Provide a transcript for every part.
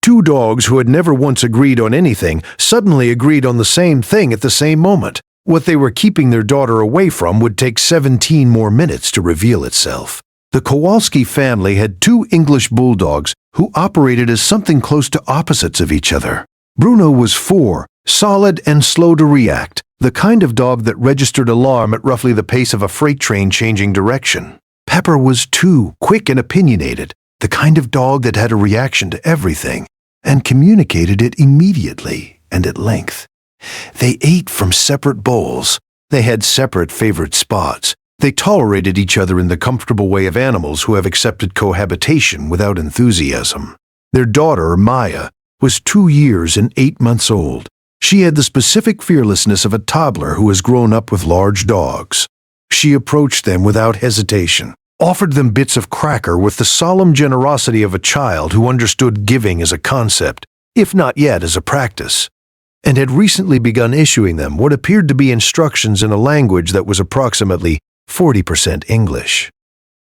Two dogs who had never once agreed on anything suddenly agreed on the same thing at the same moment. What they were keeping their daughter away from would take 17 more minutes to reveal itself. The Kowalski family had two English Bulldogs who operated as something close to opposites of each other. Bruno was 4, solid and slow to react, the kind of dog that registered alarm at roughly the pace of a freight train changing direction. Pepper was 2, quick and opinionated, the kind of dog that had a reaction to everything and communicated it immediately and at length. They ate from separate bowls. They had separate favorite spots. They tolerated each other in the comfortable way of animals who have accepted cohabitation without enthusiasm. Their daughter, Maya, was 2 years and 8 months old. She had the specific fearlessness of a toddler who has grown up with large dogs. She approached them without hesitation, offered them bits of cracker with the solemn generosity of a child who understood giving as a concept, if not yet as a practice, and had recently begun issuing them what appeared to be instructions in a language that was approximately 40% English.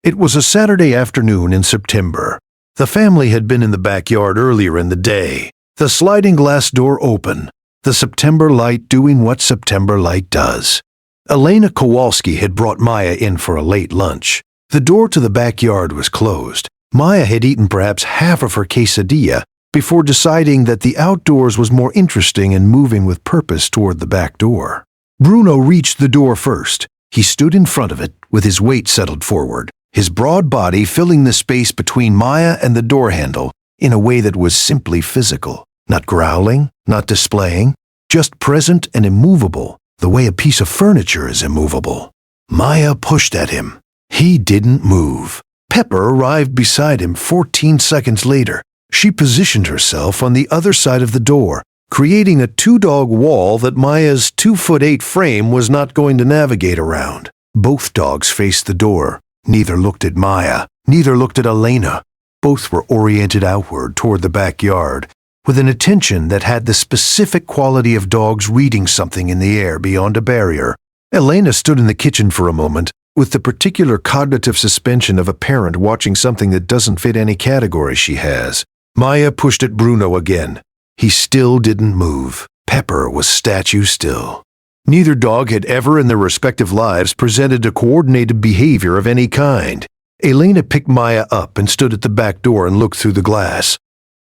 It was a Saturday afternoon in September. The family had been in the backyard earlier in the day, the sliding glass door open, the September light doing what September light does. Elena Kowalski had brought Maya in for a late lunch. The door to the backyard was closed. Maya had eaten perhaps half of her quesadilla before deciding that the outdoors was more interesting and moving with purpose toward the back door. Bruno reached the door first. He stood in front of it with his weight settled forward, his broad body filling the space between Maya and the door handle in a way that was simply physical, not growling, not displaying, just present and immovable, the way a piece of furniture is immovable. Maya pushed at him. He didn't move. Pepper arrived beside him 14 seconds later. She positioned herself on the other side of the door, creating a 2-dog wall that Maya's 2'8" frame was not going to navigate around. Both dogs faced the door. Neither looked at Maya, neither looked at Elena. Both were oriented outward toward the backyard, with an attention that had the specific quality of dogs reading something in the air beyond a barrier. Elena stood in the kitchen for a moment, with the particular cognitive suspension of a parent watching something that doesn't fit any category she has. Maya pushed at Bruno again. He still didn't move. Pepper was statue still. Neither dog had ever in their respective lives presented a coordinated behavior of any kind. Elena picked Maya up and stood at the back door and looked through the glass.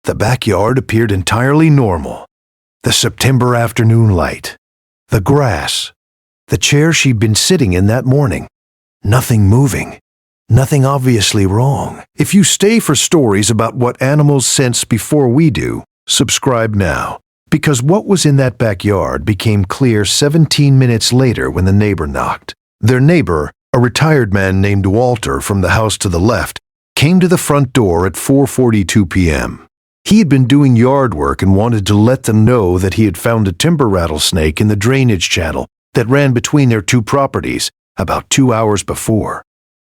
The backyard appeared entirely normal. The September afternoon light. The grass. The chair she'd been sitting in that morning. Nothing moving. Nothing obviously wrong. If you stay for stories about what animals sense before we do, subscribe now. Because what was in that backyard became clear 17 minutes later when the neighbor knocked. Their neighbor, a retired man named Walter from the house to the left, came to the front door at 4:42 p.m. He had been doing yard work and wanted to let them know that he had found a timber rattlesnake in the drainage channel that ran between their two properties about 2 hours before.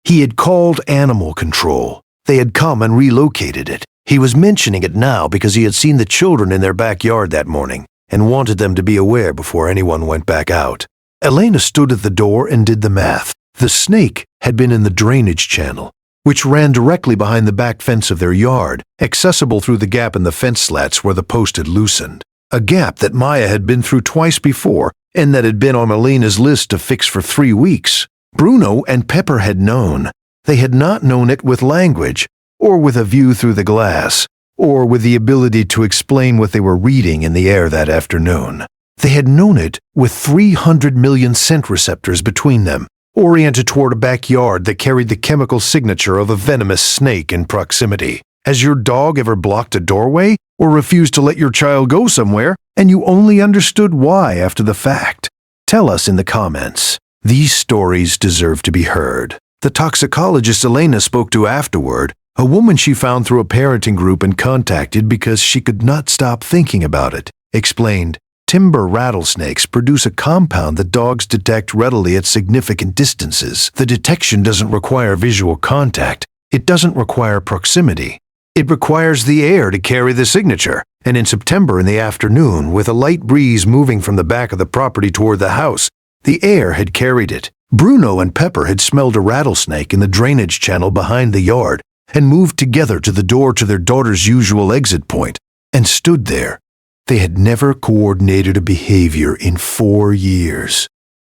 He had called animal control. They had come and relocated it. He was mentioning it now because he had seen the children in their backyard that morning and wanted them to be aware before anyone went back out. Elena stood at the door and did the math. The snake had been in the drainage channel, which ran directly behind the back fence of their yard, accessible through the gap in the fence slats where the post had loosened. A gap that Maya had been through twice before and that had been on Elena's list to fix for 3 weeks. Bruno and Pepper had known. They had not known it with language, or with a view through the glass, or with the ability to explain what they were reading in the air that afternoon. They had known it with 300 million scent receptors between them, oriented toward a backyard that carried the chemical signature of a venomous snake in proximity. Has your dog ever blocked a doorway or refused to let your child go somewhere, and you only understood why after the fact? Tell us in the comments. These stories deserve to be heard. The toxicologist Elena spoke to afterward, a woman she found through a parenting group and contacted because she could not stop thinking about it, explained, timber rattlesnakes produce a compound that dogs detect readily at significant distances. The detection doesn't require visual contact. It doesn't require proximity. It requires the air to carry the signature, and in September in the afternoon, with a light breeze moving from the back of the property toward the house, the air had carried it. Bruno and Pepper had smelled a rattlesnake in the drainage channel behind the yard and moved together to the door to their daughter's usual exit point, and stood there. They had never coordinated a behavior in 4 years.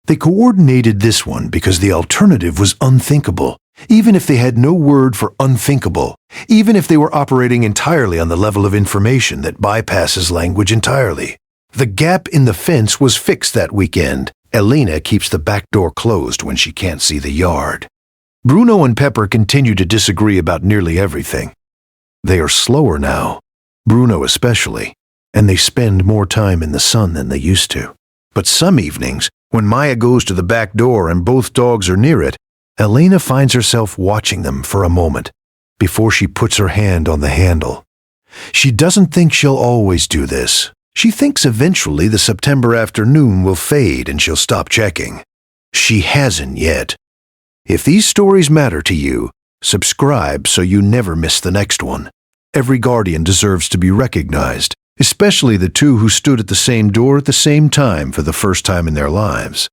They coordinated this one because the alternative was unthinkable, even if they had no word for unthinkable, even if they were operating entirely on the level of information that bypasses language entirely. The gap in the fence was fixed that weekend. Elena keeps the back door closed when she can't see the yard. Bruno and Pepper continue to disagree about nearly everything. They are slower now, Bruno especially, and they spend more time in the sun than they used to. But some evenings, when Maya goes to the back door and both dogs are near it, Elena finds herself watching them for a moment before she puts her hand on the handle. She doesn't think she'll always do this. She thinks eventually the September afternoon will fade and she'll stop checking. She hasn't yet. If these stories matter to you, subscribe so you never miss the next one. Every guardian deserves to be recognized, especially the two who stood at the same door at the same time for the first time in their lives.